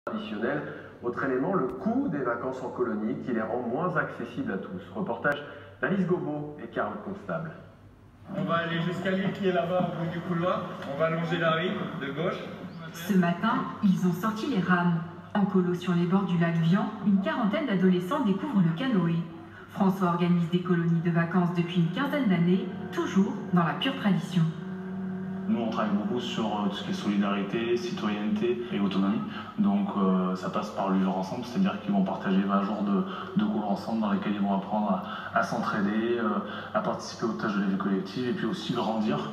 Traditionnel. Autre élément, le coût des vacances en colonie qui les rend moins accessibles à tous. Reportage d'Alice Gobot et Karl Constable. On va aller jusqu'à l'île qui est là-bas au bout du couloir. On va longer la rive de gauche. Ce matin, ils ont sorti les rames. En colo sur les bords du lac Vian, une quarantaine d'adolescents découvrent le canoë. François organise des colonies de vacances depuis une quinzaine d'années, toujours dans la pure tradition. Nous, on travaille beaucoup sur tout ce qui est solidarité, citoyenneté et autonomie. Donc ça passe par le vivre ensemble, c'est-à-dire qu'ils vont partager 20 jours de cours ensemble dans lesquels ils vont apprendre à s'entraider, à participer aux tâches de la vie collective et puis aussi grandir.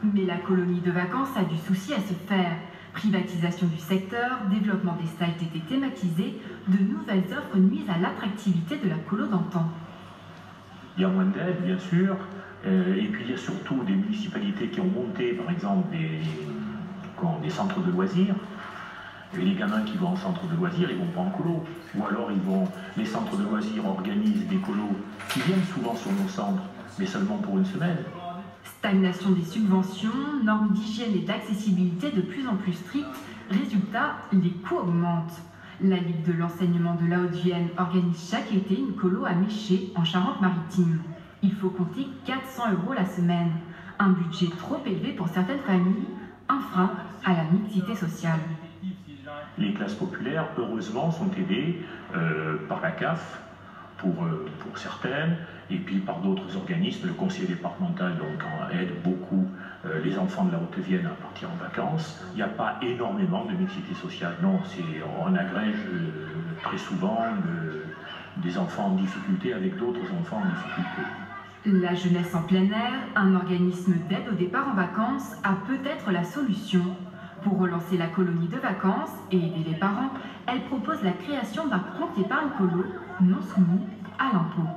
Mais la colonie de vacances a du souci à se faire. Privatisation du secteur, développement des sites thématisés, de nouvelles offres nuisent à l'attractivité de la colo d'antan. Il y a moins d'aide, bien sûr, et puis il y a surtout des municipalités qui ont monté, par exemple, des centres de loisirs. Et les gamins qui vont en centre de loisirs, ils vont pas en colo. Ou alors les centres de loisirs organisent des colos qui viennent souvent sur nos centres, mais seulement pour une semaine. Stagnation des subventions, normes d'hygiène et d'accessibilité de plus en plus strictes, résultat, les coûts augmentent. La Ligue de l'enseignement de la Haute-Vienne organise chaque été une colo à Méché, en Charente-Maritime. Il faut compter 400 € la semaine. Un budget trop élevé pour certaines familles, un frein à la mixité sociale. Les classes populaires, heureusement, sont aidées par la CAF, pour certaines, et puis par d'autres organismes. Le conseil départemental donc, aide beaucoup les enfants de la Haute-Vienne à partir en vacances. Il n'y a pas énormément de mixité sociale. Non, on agrège très souvent des enfants en difficulté avec d'autres enfants en difficulté. La jeunesse en plein air, un organisme d'aide au départ en vacances, a peut-être la solution. Pour relancer la colonie de vacances et aider les parents, elle propose la création d'un compte épargne colo non soumis à l'impôt.